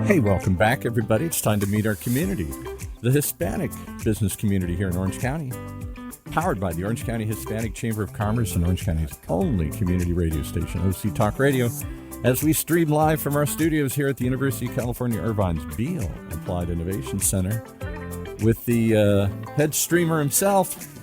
Hey, welcome back, everybody. It's time to meet our community, the Hispanic business community here in Orange County, powered by the Orange County Hispanic Chamber of Commerce and Orange County's only community radio station, OC Talk Radio, as we stream live from our studios here at the University of California, Irvine's Beale Applied Innovation Center with the head streamer himself,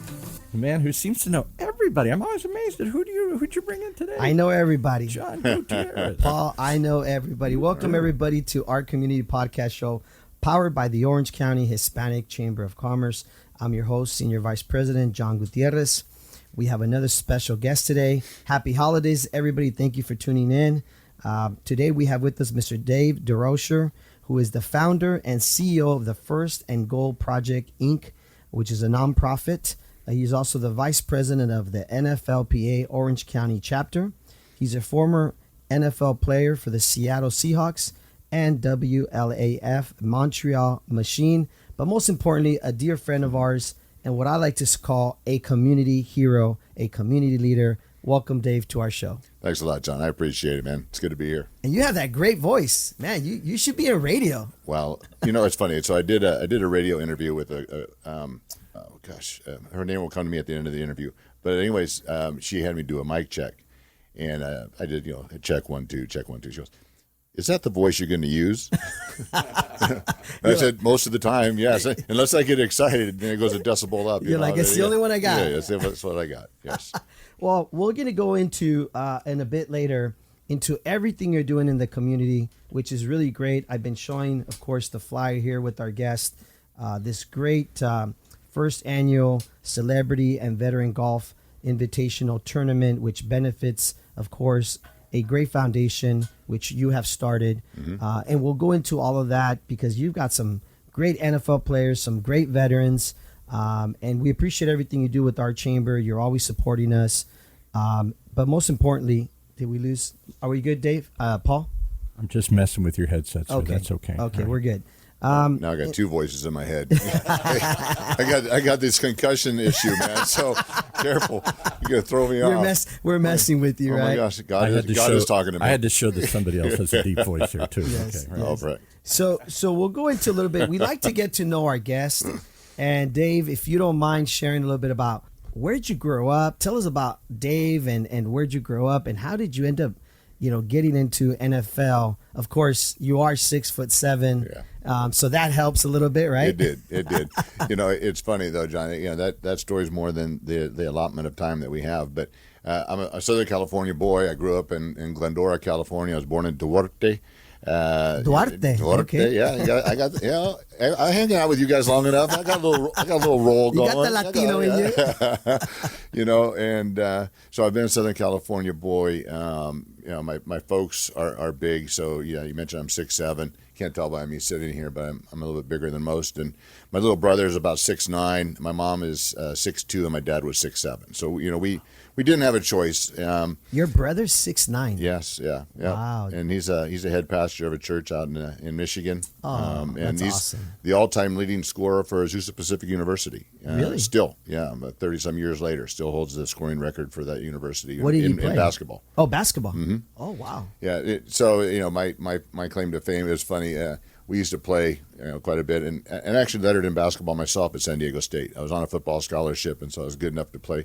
the man who seems to know everybody. I'm always amazed at who'd you bring in today? I know everybody. John Gutierrez. Paul, I know everybody. Welcome everybody to our community podcast show, powered by the Orange County Hispanic Chamber of Commerce. I'm your host, Senior Vice President John Gutierrez. We have another special guest today. Happy holidays, everybody. Thank you for tuning in. Today we have with us Mr. Dave DesRochers, who is the founder and CEO of the First and Goal Project, Inc., which is a nonprofit. He's also the vice president of the NFLPA Orange County chapter. He's a former NFL player for the Seattle Seahawks and WLAF Montreal Machine, but most importantly, a dear friend of ours and what I like to call a community hero, a community leader. Welcome, Dave, to our show. Thanks a lot, John. I appreciate it, man. It's good to be here. And you have that great voice, man. You should be in radio. Well, it's funny. So I did a radio interview with her name will come to me at the end of the interview. But anyways, she had me do a mic check, and I did, check 1 2, check 1 2. She goes, "Is that the voice you're going to use?" I said, "Most of the time, yes. Unless I get excited, then it goes a decibel up." You're like, "It's the only one I got." Yeah, that's what I got. Yes. Well, we're going to go into in a bit later into everything you're doing in the community, which is really great. I've been showing, of course, the flyer here with our guest, this great first annual Celebrity and Veteran Golf Invitational Tournament, which benefits, of course, a great foundation, which you have started. Mm-hmm. And we'll go into all of that because you've got some great NFL players, some great veterans, and we appreciate everything you do with our chamber. You're always supporting us. But most importantly, did we lose? Are we good, Dave? Paul? I'm just messing with your headset, so that's okay. Okay, we're good. Now I got two voices in my head. I got this concussion issue, man. So careful, you're gonna throw me off. We're messing with you, right? Oh my gosh, God is talking to me. I had to show that somebody else has a deep voice here too. Yes, okay, right. Oh, right. So we'll go into a little bit. We like to get to know our guests, and Dave, if you don't mind sharing a little bit about where'd you grow up. Tell us about Dave and where'd you grow up, and how did you end up, getting into NFL. Of course, you are 6'7". Yeah. So that helps a little bit, right? It did. It's funny though, John. That story's more than the allotment of time that we have. But I'm a Southern California boy. I grew up in Glendora, California. I was born in Duarte. Duarte. Okay. Yeah. I hang out with you guys long enough. I got a little roll going. You got the Latino in you. And so I've been a Southern California boy. My folks are big. So you mentioned I'm 6'7". Can't tell by me sitting here, but I'm a little bit bigger than most. And my little brother is about 6'9". My mom is 6'2", and my dad was 6'7". So we didn't have a choice. Your brother's 6'9". Yes, yeah. Wow. And he's a head pastor of a church out in Michigan. And that's he's awesome. The all-time leading scorer for Azusa Pacific University. Really? Still, 30-some years later, still holds the scoring record for that university. What did he play? In basketball. Oh, basketball. Mm-hmm. Oh, wow. Yeah. My claim to fame is funny. We used to play quite a bit, and actually lettered in basketball myself at San Diego State. I was on a football scholarship, and so I was good enough to play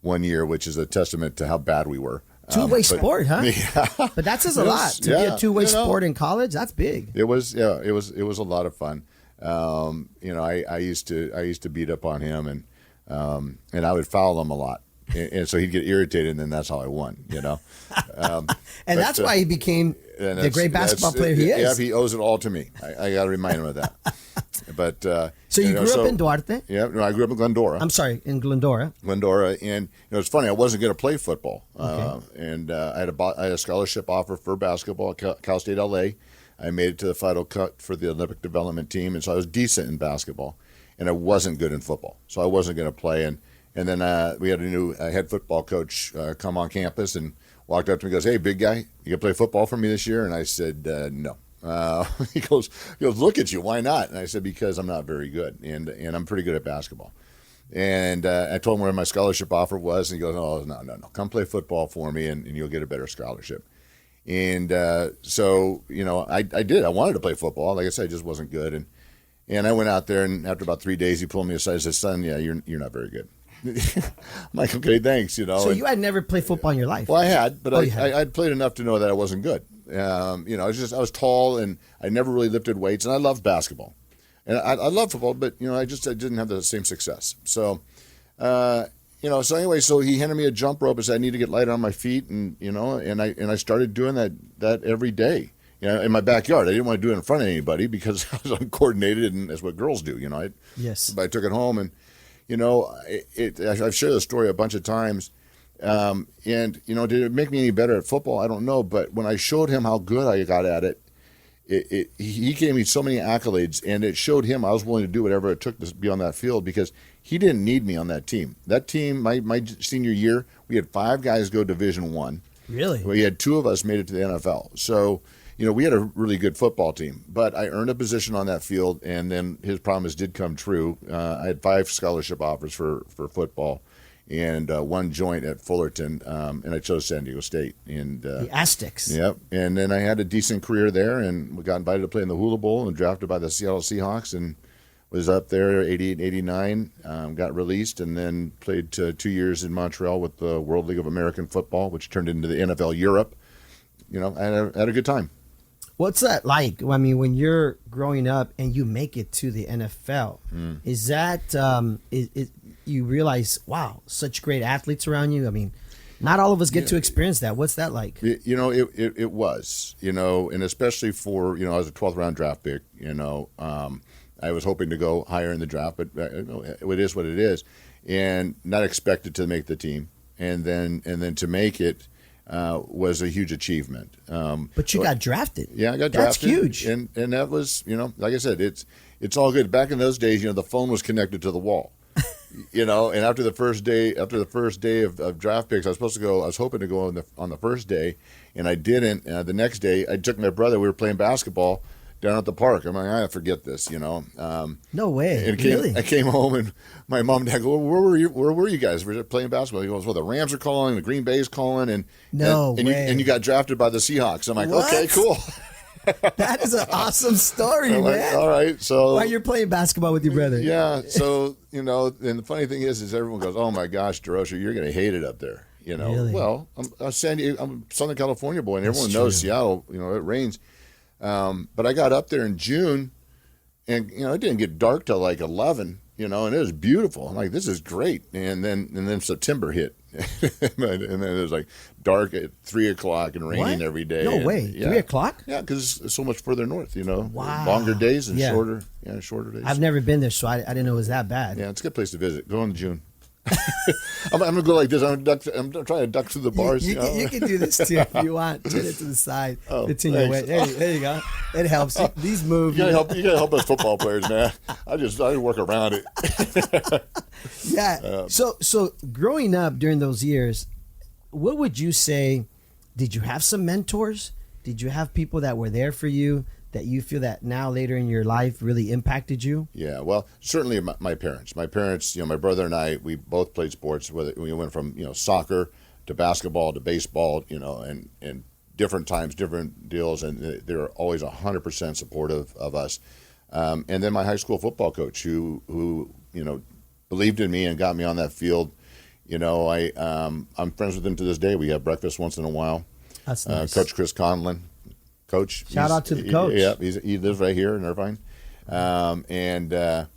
1 year, which is a testament to how bad we were. Two-way sport, huh? Yeah. But that says a lot. To be a two-way sport in college, that's big. It was a lot of fun. I used to beat up on him, and I would foul him a lot. And so he'd get irritated, and then that's how I won, And that's why he became the great basketball player he is. Yeah, he owes it all to me. I got to remind him of that. But so you grew up in Duarte? Yeah, no, I grew up in Glendora. I'm sorry, in Glendora. And it's funny. I wasn't going to play football, and I had a scholarship offer for basketball at Cal State LA. I made it to the final cut for the Olympic development team, and so I was decent in basketball, and I wasn't good in football, so I wasn't going to play. And then we had a new head football coach come on campus and walked up to me and goes, "Hey, big guy, you going to play football for me this year?" And I said, "No." He goes, "Look at you. Why not?" And I said, "Because I'm not very good, and I'm pretty good at basketball." And I told him where my scholarship offer was, and he goes, "Oh, no, come play football for me, and you'll get a better scholarship." And so, I did. I wanted to play football. Like I said, I just wasn't good. And I went out there, and after about 3 days, he pulled me aside and said, "Son, yeah, you're not very good." I'm like, "Okay, thanks." So you had never played football in your life? Well, I had, but I'd played enough to know that I wasn't good. I was tall, and I never really lifted weights, and I loved basketball. And I love football, but I didn't have the same success. So, so anyway, so he handed me a jump rope and said I need to get light on my feet, and I started doing that every day. In my backyard. I didn't want to do it in front of anybody because I was uncoordinated, and that's what girls do. Yes. But I took it home, and I've shared the story a bunch of times. Did it make me any better at football? I don't know, but when I showed him how good I got at it, he gave me so many accolades, and it showed him I was willing to do whatever it took to be on that field because he didn't need me on that team. That team, my senior year, we had 5 guys go Division I. Really? We had 2 of us made it to the NFL. So, we had a really good football team. But I earned a position on that field, and then his promise did come true. I had 5 scholarship offers for football, and 1 joint at Fullerton, and I chose San Diego State. And the Aztecs. Yep. And then I had a decent career there, and we got invited to play in the Hula Bowl and drafted by the Seattle Seahawks, and was up there 88, 89, got released, and then played 2 years in Montreal with the World League of American Football, which turned into the NFL Europe. I had a good time. What's that like? I mean, when you're growing up and you make it to the NFL, is that you realize, wow, such great athletes around you? I mean, not all of us get to experience that. What's that like? It was, and especially for, I was a 12th round draft pick, I was hoping to go higher in the draft, but it is what it is, and not expected to make the team, and then to make it was a huge achievement. But you got drafted. Yeah, I got That's drafted. Huge. And that was, like I said, it's all good. Back in those days, the phone was connected to the wall. And after the first day of draft picks, I was hoping to go on the first day, and I didn't. The next day, I took my brother. We were playing basketball down at the park. I'm like, I forget this, No way. And really? I came home, and my mom and dad go, where were you guys? We were playing basketball. He goes, well, the Rams are calling, the Green Bay's calling, and you got drafted by the Seahawks. I'm like, What? Okay, cool. That is an awesome story, I'm man. like, all right, so While you're playing basketball with your brother. yeah, so and the funny thing is everyone goes, oh my gosh, DesRochers, you're going to hate it up there. Really? Well, I'm a Southern California boy, and everyone knows Seattle. It rains. But I got up there in June, and it didn't get dark till like 11. And it was beautiful. I'm like, this is great. And then September hit, and then it was like dark at 3:00 and raining every day. No way, yeah. 3:00? Yeah, because it's so much further north. Wow. Longer days and shorter days. I've never been there, so I didn't know it was that bad. Yeah, it's a good place to visit. Go in June. I'm gonna go like this. I'm trying to duck through the bars. You can do this too if you want. Turn it to the side. It's in your way. There you go. It helps. These move. You gotta help us football players, man. I work around it. Yeah. So growing up during those years, what would you say? Did you have some mentors? Did you have people that were there for you that you feel that now later in your life really impacted you? Yeah, well, certainly my parents. My parents, my brother and I, we both played sports. Whether we went from soccer to basketball to baseball, and different times, different deals, and they were always 100% supportive of us. And then my high school football coach, who believed in me and got me on that field. I'm friends with him to this day. We have breakfast once in a while. That's nice. Coach Chris Conlon. Coach. Shout out to the coach. He lives right here in Irvine. It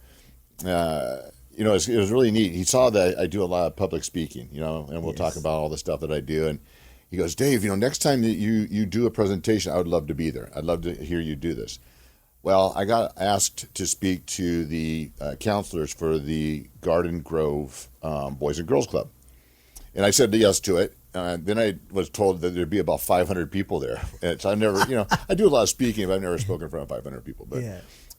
was really neat. He saw that I do a lot of public speaking, and we'll talk about all the stuff that I do. And he goes, Dave, next time that you do a presentation, I would love to be there. I'd love to hear you do this. Well, I got asked to speak to the counselors for the Garden Grove Boys and Girls Club. And I said yes to it. Then I was told that there'd be about 500 people there. And so I never, I do a lot of speaking, but I've never spoken in front of 500 people. But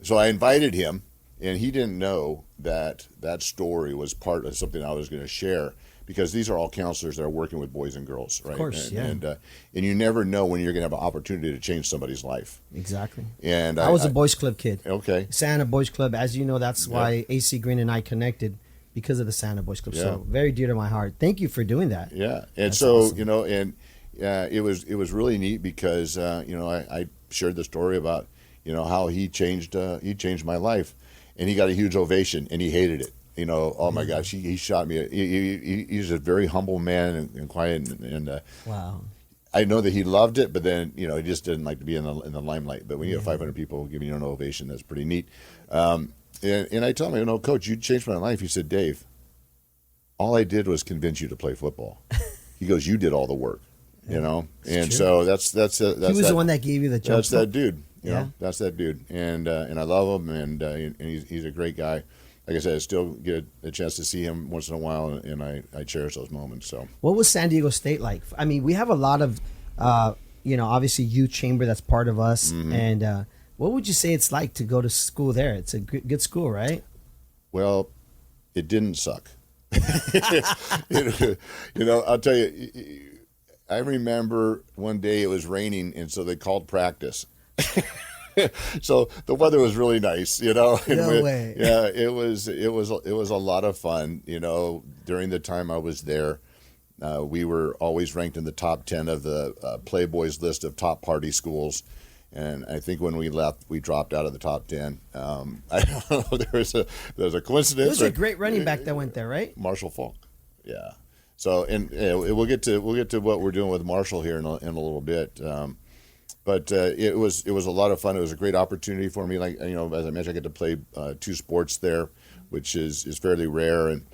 So I invited him, and he didn't know that story was part of something I was going to share, because these are all counselors that are working with boys and girls, right? Of course, and you never know when you're going to have an opportunity to change somebody's life. Exactly. And I was a boys club kid. Okay. Santa Boys Club, as you know, that's why AC Green and I connected. because of the Santa Boys Club. Yeah. So very dear to my heart. Thank you for doing that. Yeah, and That's so awesome. it was really neat because I shared the story about how he changed my life, and he got a huge ovation, and he hated it. Oh my gosh, he shot me. He's a very humble man and quiet, and Wow. I know that he loved it, but then he just didn't like to be in the limelight. But when you have 500 people giving you an ovation, that's pretty neat. And I told him, Coach, you changed my life. He said, Dave, all I did was convince you to play football. He goes, you did all the work, And true. so that's He was the one that gave you the jump. that's that dude. Yeah. That's that dude. And I love him, and he's a great guy. Like I said, I still get a chance to see him once in a while, and I cherish those moments. So, What was San Diego State like? I mean, we have a lot of, obviously youth chamber that's part of us. Mm-hmm. And what would you say it's like to go to school there? It's a good school, right? well, it didn't suck. I'll tell you. I remember one day it was raining, and so they called practice. So the weather was really nice, No way. Yeah, it was a lot of fun. During the time I was there, we were always ranked in the top 10 of the Playboy's list of top party schools. And I think when we left, we dropped out of the top 10. I don't know. There's a coincidence. There was a great running back that went there, right? Marshall Faulk. Yeah. So, and we'll get to what we're doing with Marshall here in a little bit. But it was a lot of fun. It was a great opportunity for me. Like as I mentioned, I get to play 2 sports there, which is fairly rare, and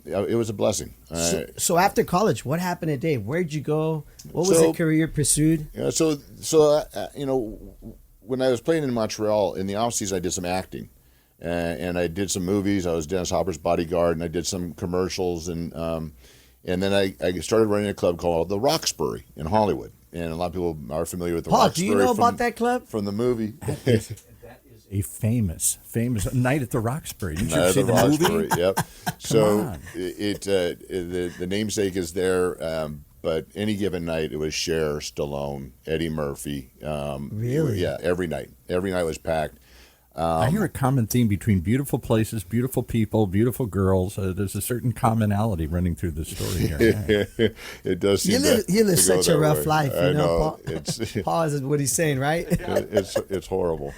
it was a blessing. So after college, what happened to Dave? Where'd you go? What was the career pursued? When I was playing in Montreal in the off season, I did some acting, and I did some movies. I was Dennis Hopper's bodyguard, and I did some commercials, and then I started running a club called the Roxbury in Hollywood. And a lot of people are familiar with the Paul, Roxbury. do you know about that club? From the movie? That is a famous Night at the Roxbury. Didn't you Night see at the Roxbury, movie? Yep. So on. the namesake is there, but any given night it was Cher, Stallone, Eddie Murphy. Really? Yeah, every night. Every night was packed. I hear a common theme between beautiful places, beautiful people, beautiful girls. There's a certain commonality running through the story here. It does seem You live to go such a that rough way. life, I know. Paul. Paul is what he's saying, right? It's horrible.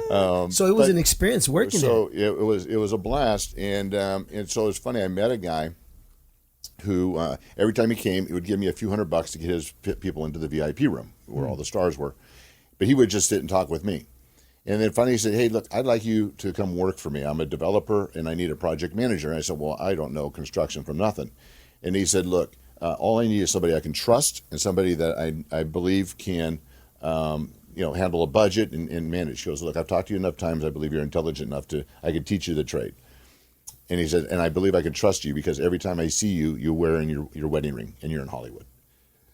So it was an experience working there. So it was a blast, and so it's funny. I met a guy who every time he came, he would give me a few $100 to get his people into the VIP room where all the stars were, but he would just sit and talk with me. And then finally he said, hey, look, I'd like you to come work for me. I'm a developer, and I need a project manager. And I said, well, I don't know construction from nothing. And he said, look, all I need is somebody I can trust and somebody that I believe can handle a budget and manage. He goes, look, I've talked to you enough times. I believe you're intelligent enough I can teach you the trade. And he said, and I believe I can trust you because every time I see you, you're wearing your wedding ring and you're in Hollywood.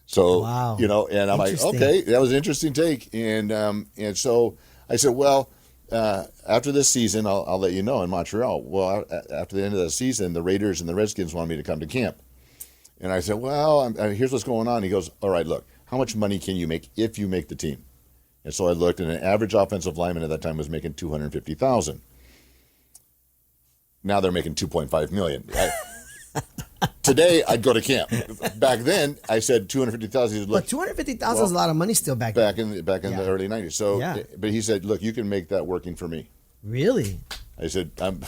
So, Wow. And I'm like, Interesting. okay, that was an interesting take. And so I said, well, after this season, I'll let you know in Montreal. Well, after the end of the season, the Raiders and the Redskins wanted me to come to camp. And I said, well, here's what's going on. He goes, all right, look, how much money can you make if you make the team? And so I looked, and an average offensive lineman at that time was making $250,000. Now they're making $2.5 million. Today, I'd go to camp. Back then, I said $250,000. But $250,000 is a lot of money still back then. Back in the early '90s. So, Yeah. but he said, "Look, you can make that working for me." Really? I said, "I'm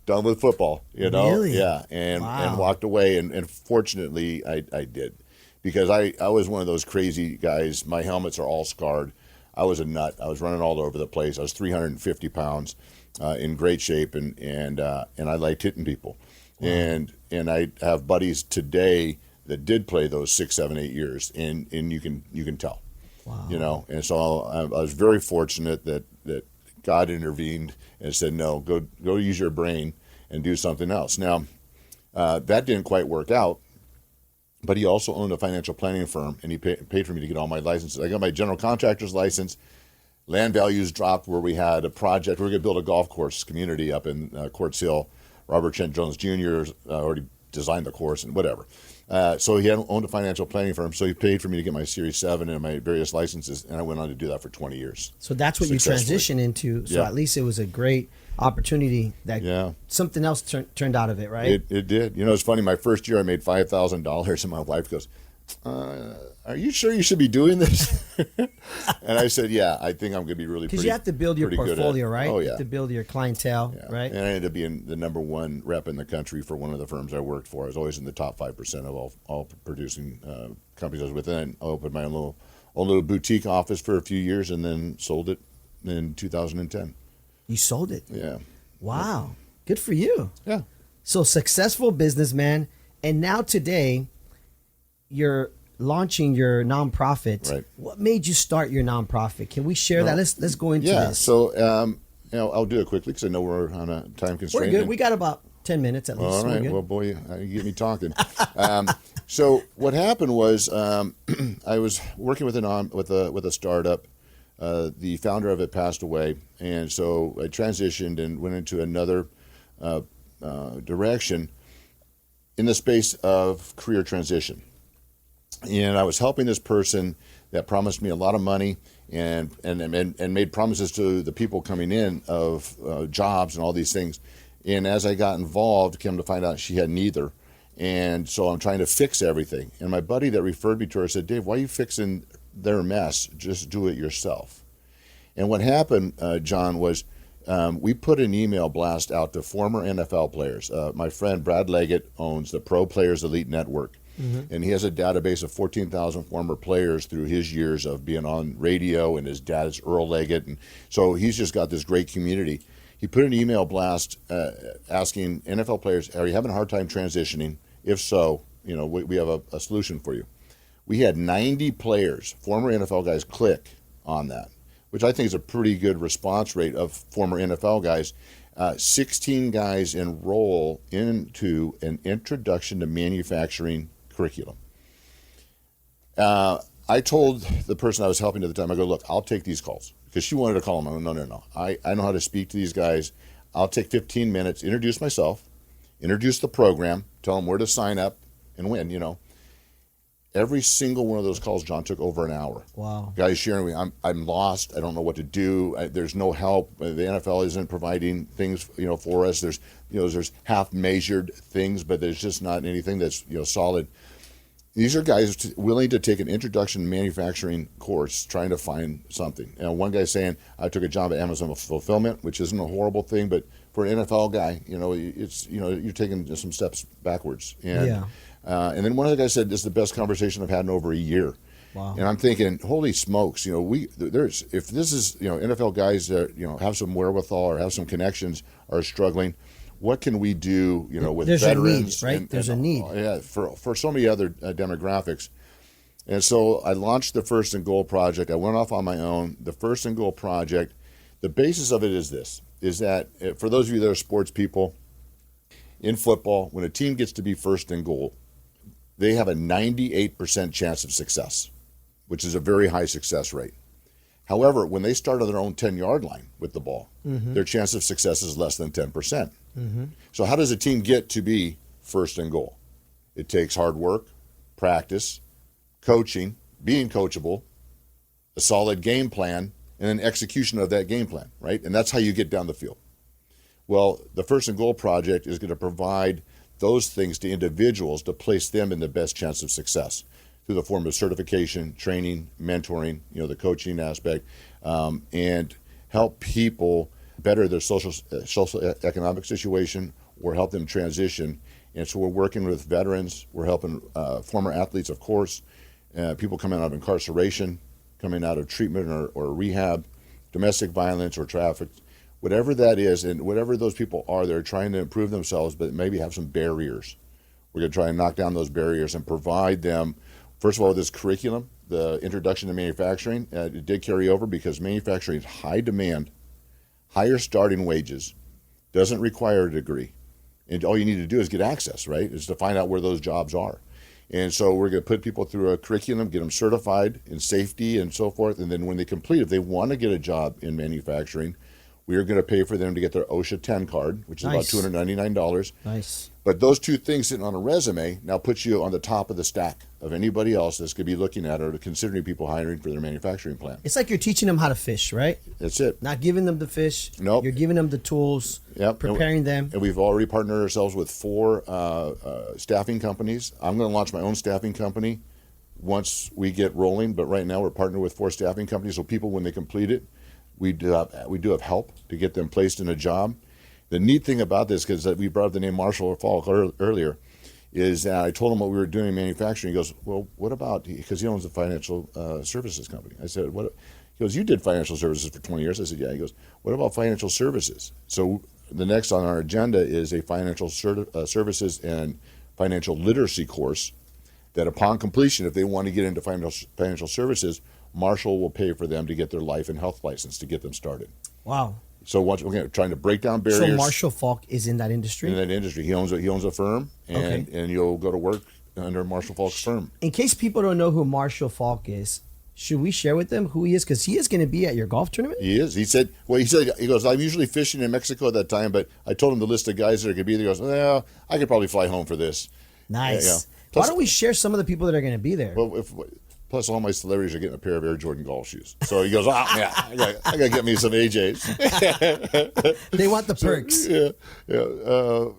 done with football." Really? Yeah, and Wow. walked away. And fortunately, I did, because I was one of those crazy guys. My helmets are all scarred. I was a nut. I was running all over the place. I was 350 pounds, in great shape, and I liked hitting people. Wow. And I have buddies today that did play those 6, 7, 8 years, and you can tell. Wow. And so I was very fortunate that God intervened and said, no, go use your brain and do something else. Now, that didn't quite work out, but he also owned a financial planning firm, and he paid for me to get all my licenses. I got my general contractor's license. Land values dropped where we had a project. We were going to build a golf course community up in Quartz Hill. Robert Trent Jones Jr. Already designed the course and whatever. So he owned a financial planning firm, so he paid for me to get my Series 7 and my various licenses, and I went on to do that for 20 years. So that's what you Successfully. transitioned into. So Yeah. at least it was a great opportunity that Yeah. something else turned out of it, right? It did. You know, it's funny. My first year, I made $5,000, and my wife goes, "Are you sure you should be doing this?" And I said, "Yeah, I think I'm going to be really Because you have to build your portfolio, right? Oh, You yeah. have to build your clientele, Yeah. right? And I ended up being the number one rep in the country for one of the firms I worked for. I was always in the top 5% of all producing companies I was within. I opened my own little boutique office for a few years, and then sold it in 2010. You sold it. Yeah. Wow. Good for you. Yeah. So successful businessman, and now today, you're launching your nonprofit. Right. What made you start your nonprofit? Can we share that? Let's go into Yeah. this. So, I'll do it quickly because I know we're on a time We're constraint. good. We got about 10 minutes at least. All We're right. good. Well, boy, you get me talking. So what happened was I was working with a startup. The founder of it passed away, and so I transitioned and went into another direction in the space of career transition. And I was helping this person that promised me a lot of money and made promises to the people coming in of jobs and all these things. And as I got involved, came to find out she had neither. And so I'm trying to fix everything. And my buddy that referred me to her said, "Dave, why are you fixing their mess? Just do it yourself." And what happened, John, was we put an email blast out to former NFL players. My friend Brad Leggett owns the Pro Players Elite Network. And he has a database of 14,000 former players through his years of being on radio, and his dad is Earl Leggett. And so he's just got this great community. He put an email blast asking NFL players, "Are you having a hard time transitioning? If so, we have a solution for you." We had 90 players, former NFL guys, click on that, which I think is a pretty good response rate of former NFL guys. 16 guys enroll into an introduction to manufacturing curriculum. I told the person I was helping at the time, I go, "Look, I'll take these calls." Because she wanted to call them. I go, no. I know how to speak to these guys. I'll take 15 minutes, introduce myself, introduce the program, tell them where to sign up and when, Every single one of those calls, John, took over an hour. Wow. Guys sharing with me, I'm lost. I don't know what to do. There's no help. The NFL isn't providing things, for us. There's half measured things, but there's just not anything that's, solid. These are guys willing to take an introduction to manufacturing course, trying to find something. One guy saying, "I took a job at Amazon fulfillment," which isn't a horrible thing, but for an NFL guy, it's you're taking some steps backwards. And then one of the guys said, "This is the best conversation I've had in over a year." Wow. And I'm thinking, holy smokes, if this is NFL guys that have some wherewithal or have some connections are struggling. What can we do, with There's veterans? a need, right? There's a need. Yeah, for so many other demographics. And so I launched the First and Goal project. I went off on my own. The First and Goal project, the basis of it is this, is that for those of you that are sports people, in football, when a team gets to be first and goal, they have a 98% chance of success, which is a very high success rate. However, when they start on their own 10-yard line with the ball, their chance of success is less than 10%. So how does a team get to be first and goal? It takes hard work, practice, coaching, being coachable, a solid game plan, and then execution of that game plan, right? And that's how you get down the field. Well, the First and Goal project is going to provide those things to individuals to place them in the best chance of success through the form of certification, training, mentoring, the coaching aspect, and help people better their social economic situation or help them transition. And so we're working with veterans. We're helping former athletes, of course, people coming out of incarceration, coming out of treatment or rehab, domestic violence or traffic, whatever that is, and whatever those people are, they're trying to improve themselves, but maybe have some barriers. We're going to try and knock down those barriers and provide them, first of all, this curriculum, the introduction to manufacturing. It did carry over because manufacturing is high demand, higher starting wages, doesn't require a degree. And all you need to do is get access, right? Is to find out where those jobs are. And so we're going to put people through a curriculum, get them certified in safety and so forth. And then when they complete, if they want to get a job in manufacturing, We are going to pay for them to get their OSHA 10 card, which is Nice. about $299. Nice. But those two things sitting on a resume now puts you on the top of the stack of anybody else that's going to be looking at or considering people hiring for their manufacturing plant. It's like you're teaching them how to fish, right? That's it. Not giving them the fish. Nope. You're giving them the tools, Yep. preparing them. And we've already partnered ourselves with 4 staffing companies. I'm going to launch my own staffing company once we get rolling. But right now we're partnered with 4 staffing companies. So people, when they complete it, we do have help to get them placed in a job. The neat thing about this, because we brought up the name Marshall or Faulk earlier, is I told him what we were doing in manufacturing. He goes, well, what about, because he owns a financial services company. I said, what? He goes, you did financial services for 20 years. I said, yeah. He goes, what about financial services? So the next on our agenda is a financial services and financial literacy course that upon completion, if they want to get into financial services, Marshall will pay for them to get their life and health license to get them started. Wow. So once we're trying to break down barriers. So Marshall Faulk is in that industry? In that industry. He owns a firm, and you'll go to work under Marshall Faulk's firm. In case people don't know who Marshall Faulk is, should we share with them who he is? Because he is going to be at your golf tournament? He is. He goes, I'm usually fishing in Mexico at that time, but I told him the list of guys that are going to be there. He goes, well, I could probably fly home for this. Nice. Yeah. Why don't we share some of the people that are going to be there? Well, plus, all my celebrities are getting a pair of Air Jordan golf shoes. So he goes, yeah, I got to get me some AJs. They want the perks.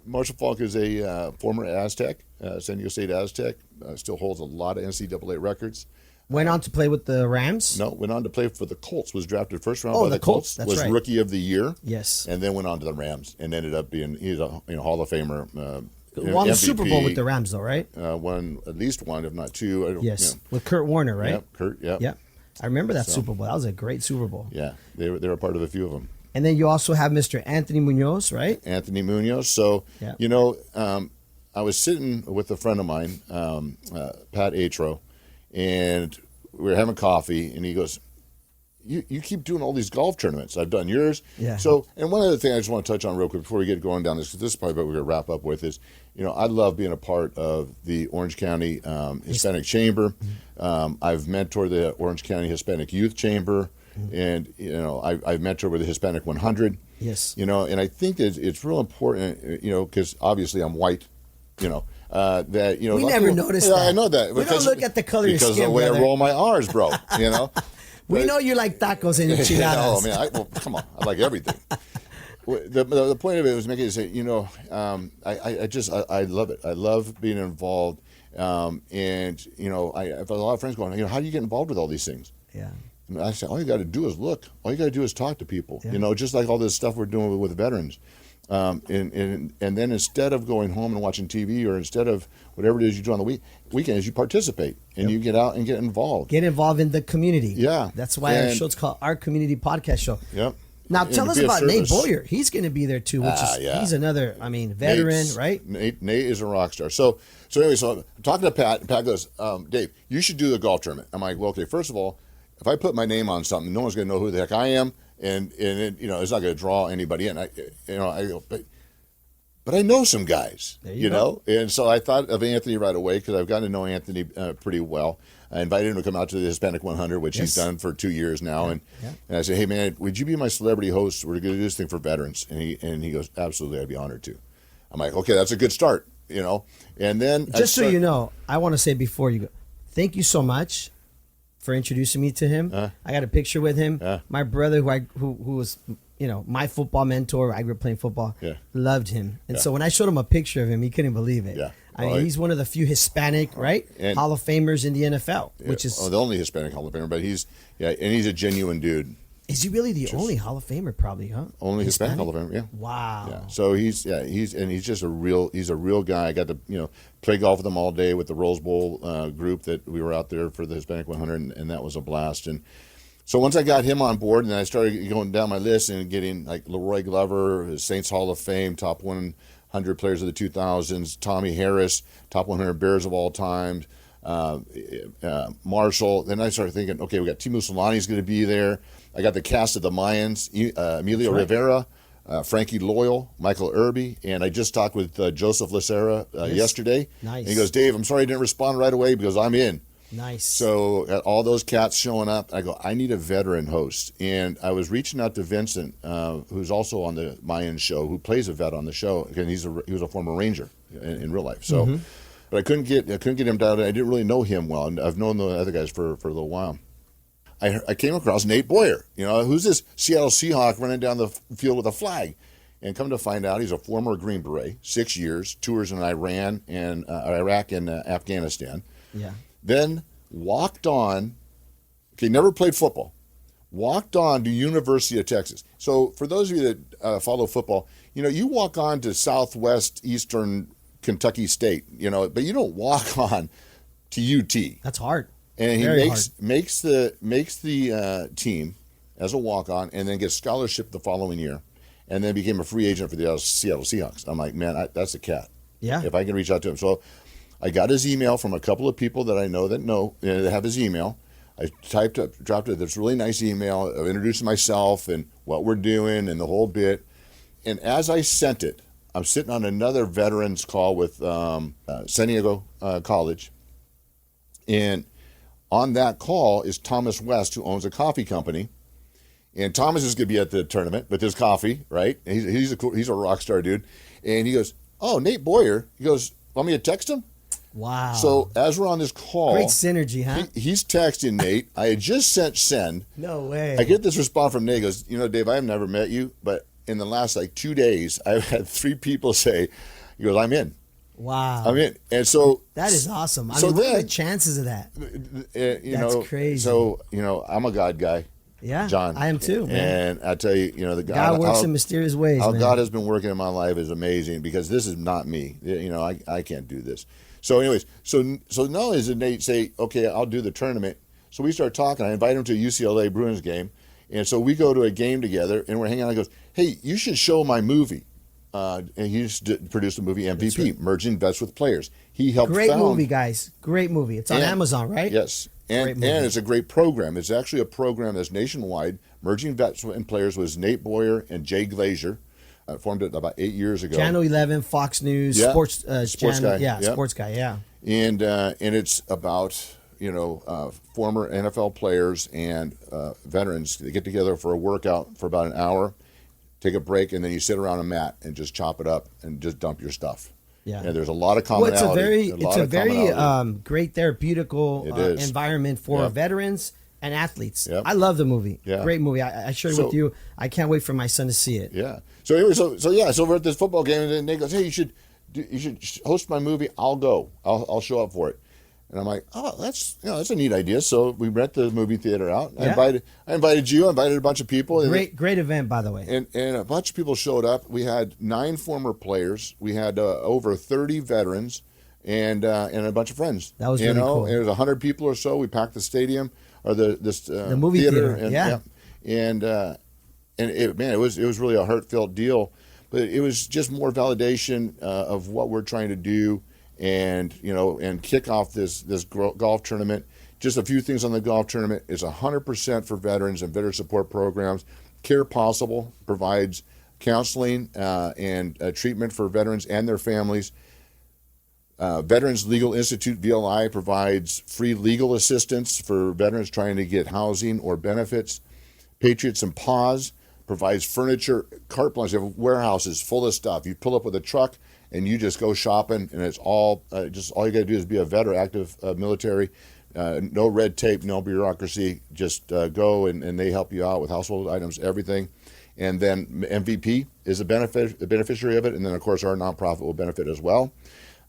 Marshall Faulk is a former Aztec, San Diego State Aztec. Still holds a lot of NCAA records. Went on to play with the Rams? No, went on to play for the Colts. Was drafted first round by the Colts. That's was right. Rookie of the Year. Yes. And then went on to the Rams and ended up being he's a Hall of Famer. Won the MVP, Super Bowl with the Rams, though, right? Won at least one, if not 2. I don't, Yes. With Kurt Warner, right? Yep, Kurt. Yep. Yeah. I remember that Super Bowl. That was a great Super Bowl. Yeah, they were a part of a few of them. And then you also have Mr. Anthony Munoz, right? Anthony Munoz. So, Yeah. I was sitting with a friend of mine, Pat Atro, and we were having coffee, and he goes, you keep doing all these golf tournaments. I've done yours. Yeah. So, and one other thing I just want to touch on real quick before we get going down this, because this is probably what we're going to wrap up with, is, I love being a part of the Orange County Hispanic Chamber. I've mentored the Orange County Hispanic Youth Chamber, and, I've mentored with the Hispanic 100. Yes. And I think that it's real important, because obviously I'm white, that, We never noticed that. I know that. We don't look at the color of your because skin, of the way brother. I roll my R's, bro, We know you like tacos and enchiladas. come on, I like everything. The point of it was making it say, I love it. I love being involved, and I have a lot of friends going, how do you get involved with all these things? Yeah. And I say, all you got to do is look. All you got to do is talk to people. Yeah. Just like all this stuff we're doing with veterans. And then instead of going home and watching TV, or instead of whatever it is you do on the weekends, you participate and you get out and get involved. Get involved in the community. Yeah. That's why our show's called Our Community Podcast Show. Yep. Now, And tell to us be of about Nate service. Boyer. He's going to be there too, which he's another, veteran, right? Nate is a rock star. So anyway, I'm talking to Pat, and Pat goes, Dave, you should do the golf tournament. I'm like, well, okay, first of all, if I put my name on something, no one's going to know who the heck I am, and it, it's not going to draw anybody in. I go, but I know some guys, go. And so I thought of Anthony right away, because I've gotten to know Anthony pretty well. I invited him to come out to the Hispanic 100, which he's done for 2 years now. And I said, hey, man, would you be my celebrity host? We're going to do this thing for veterans. And he goes, absolutely, I'd be honored to. I'm like, okay, that's a good start, And then Just so you know, I want to say before you go, thank you so much for introducing me to him. I got a picture with him. My brother, who was my football mentor, I grew up playing football, loved him. And so when I showed him a picture of him, he couldn't believe it. Yeah. He's one of the few Hispanic, Hall of Famers in the NFL, which is the only Hispanic Hall of Famer. But he's a genuine dude. Is he really the only Hall of Famer? Probably, huh? Only Hispanic Hall of Famer. Yeah. Wow. Yeah. So he's just a real guy. I got to play golf with him all day with the Rose Bowl group that we were out there for the Hispanic 100, and that was a blast. And so once I got him on board, and I started going down my list and getting like Leroy Glover, Saints Hall of Fame, top 100 players of the 2000s, Tommy Harris, top 100 Bears of all time, Marshall. Then I started thinking, okay, we got Timo Solani's going to be there. I got the cast of the Mayans, Emilio Rivera, Frankie Loyal, Michael Irby, and I just talked with Joseph Lacera yesterday. Nice. And he goes, Dave, I'm sorry I didn't respond right away because I'm in. Nice. So all those cats showing up, I go, I need a veteran host. And I was reaching out to Vincent, who's also on the Mayan show, who plays a vet on the show, and he was a former Ranger in real life. So, but I couldn't get him down. I didn't really know him well, and I've known the other guys for a little while. I came across Nate Boyer. Who's this Seattle Seahawk running down the field with a flag? And come to find out, he's a former Green Beret, 6 years, tours in Iraq and Afghanistan. Yeah. Then walked on, never played football, walked on to University of Texas. So for those of you that follow football, you walk on to Southwest Eastern Kentucky State, but you don't walk on to UT. That's hard. And he Very makes the team as a walk-on, and then gets scholarship the following year, and then became a free agent for the Seattle Seahawks. I'm like, man, that's a cat. Yeah. If I can reach out to him. So I got his email from a couple of people that I know that have his email. I dropped it this really nice email of introducing myself and what we're doing and the whole bit. And as I sent it, I'm sitting on another veterans call with San Diego College. And on that call is Thomas West, who owns a coffee company. And Thomas is going to be at the tournament with his coffee, right? And he's a rock star dude. And he goes, oh, Nate Boyer. He goes, want me to text him? Wow. So as we're on this call, great synergy, huh? He's texting Nate. I had just sent send. No way. I get this response from Nate. He goes, Dave, I have never met you, but in the last 2 days, I've had 3 people say, he goes, I'm in. Wow. I'm in. And so that is awesome. What are the chances of that? That's crazy. So, I'm a God guy. Yeah, John. I am too, man. And I tell you, the God works in mysterious ways. How man. God has been working in my life is amazing, because this is not me. I can't do this. So, anyways, so not only did Nate say, okay, I'll do the tournament. So we start talking. I invite him to a UCLA Bruins game, and so we go to a game together, and we're hanging out. He goes, hey, you should show my movie. And he produced a movie, MVP, right. Merging Vets with Players. He helped. Great movie, guys. Great movie. It's on Amazon, right? Yes. And it's a great program. It's actually a program that's nationwide. Merging Vets and Players was Nate Boyer and Jay Glazier. Formed it about 8 years ago. Channel 11, Fox News, sports channel, guy. Yeah, sports guy, yeah. And it's about former NFL players and veterans. They get together for a workout for about an hour, take a break, and then you sit around a mat and just chop it up and just dump your stuff. Yeah, and there's a lot of commonality. It's a very great therapeutical environment for veterans and athletes. Yep. I love the movie. Yeah. Great movie. I shared it with you. I can't wait for my son to see it. Yeah. So anyway, so we're at this football game, and then Nate goes, "Hey, you should host my movie. I'll go. I'll show up for it." And I'm like, "Oh, that's a neat idea." So we rent the movie theater out. Yeah. I invited you. I invited a bunch of people. Great event, by the way. And a bunch of people showed up. We had 9 former players. We had over 30 veterans, and a bunch of friends. That was really cool. And it was 100 people or so. We packed the stadium or the movie theater. And it was really a heartfelt deal, but it was just more validation of what we're trying to do, and kick off this golf tournament. Just a few things on the golf tournament. It's 100% for veterans and veteran support programs. Care Possible provides counseling and treatment for veterans and their families. Veterans Legal Institute, VLI, provides free legal assistance for veterans trying to get housing or benefits. Patriots and Paws provides furniture, carte blanche. You have warehouses full of stuff. You pull up with a truck and you just go shopping, and it's all all you got to do is be a vet or active military. No red tape, no bureaucracy. Just go and they help you out with household items, everything. And then MVP is the beneficiary of it, and then of course our nonprofit will benefit as well.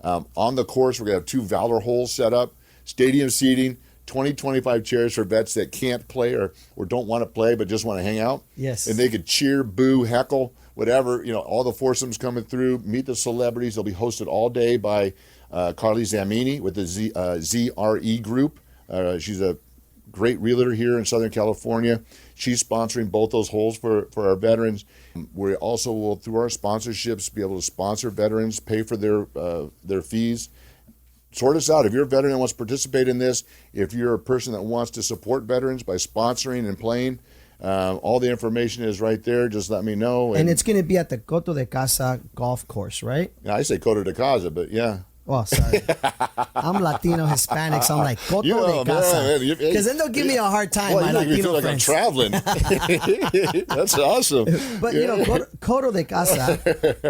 On the course, we're going to have 2 Valor holes set up, stadium seating, 25 chairs for vets that can't play or don't want to play but just want to hang out. Yes. And they could cheer, boo, heckle, whatever. All the foursomes coming through, meet the celebrities. They'll be hosted all day by Carly Zamini with the ZRE Group. She's a great realtor here in Southern California. She's sponsoring both those holes for our veterans. We also will, through our sponsorships, be able to sponsor veterans, pay for their fees. Sort us out. If you're a veteran that wants to participate in this, if you're a person that wants to support veterans by sponsoring and playing, all the information is right there. Just let me know. And it's going to be at the Coto de Casa golf course, right? Yeah, I say Coto de Casa, but yeah. Well, sorry. I'm Latino, Hispanic, so I'm like, Coto de Casa. Because then they'll give me a hard time, Well, my you make me Latino feel like friends. I'm traveling. That's awesome. But, Coto de Casa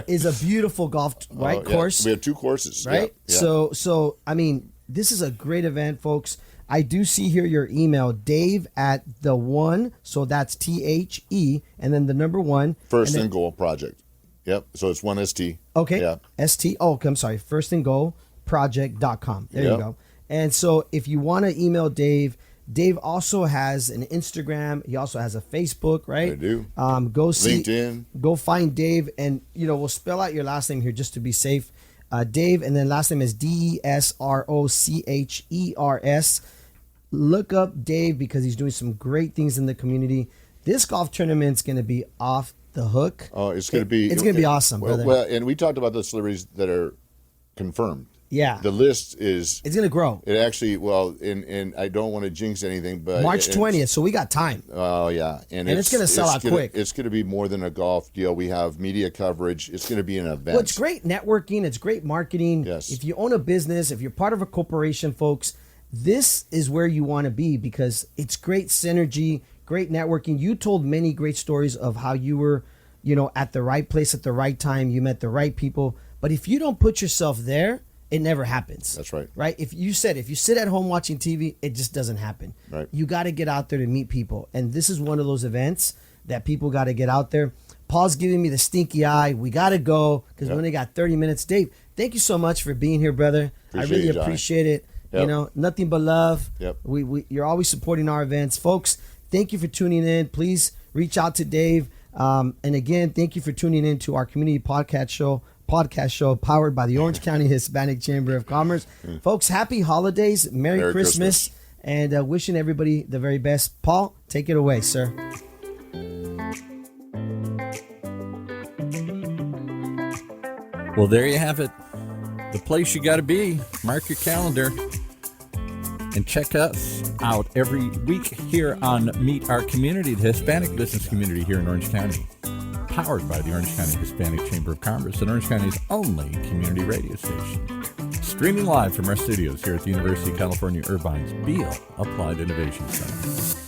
is a beautiful golf course. We have 2 courses. Right? Yeah. So, I mean, this is a great event, folks. I do see here your email, Dave at the one, so that's THE, and then the number 1. First and Goal Project. Yep. So it's 1ST. Okay. Yeah. ST. Oh, I'm sorry. Firstandgoalproject.com. There you go. And so if you want to email Dave, Dave also has an Instagram. He also has a Facebook, right? I do. Go see LinkedIn. Go find Dave, and we'll spell out your last name here just to be safe. Dave, and then last name is DesRochers. Look up Dave because he's doing some great things in the community. This golf tournament's going to be off the hook. Oh, it's going to be. It's going to be awesome, brother. Well, and we talked about the celebrities that are confirmed. Yeah. The list is. It's going to grow. It actually, and I don't want to jinx anything, but March 20th, so we got time. Oh yeah, and it's going to sell out quick. It's going to be more than a golf deal. We have media coverage. It's going to be an event. Well, it's great networking. It's great marketing. Yes. If you own a business, if you're part of a corporation, folks, this is where you want to be because it's great synergy, great networking. You told many great stories of how you were, at the right place at the right time. You met the right people. But if you don't put yourself there, it never happens. That's right. Right? If you sit at home watching TV, it just doesn't happen. Right. You got to get out there to meet people. And this is one of those events that people got to get out there. Paul's giving me the stinky eye. We got to go because we only got 30 minutes. Dave, thank you so much for being here, brother. I really appreciate it. Yep. Nothing but love. Yep. You're always supporting our events. Folks, thank you for tuning in. Please reach out to Dave. And again, thank you for tuning in to our community podcast show powered by the Orange County Hispanic Chamber of Commerce. Folks, happy holidays. Merry Christmas. And wishing everybody the very best. Paul, take it away, sir. Well, there you have it. The place you got to be. Mark your calendar. And check us out every week here on Meet Our Community, the Hispanic business community here in Orange County. Powered by the Orange County Hispanic Chamber of Commerce and Orange County's only community radio station. Streaming live from our studios here at the University of California Irvine's Beale Applied Innovation Center.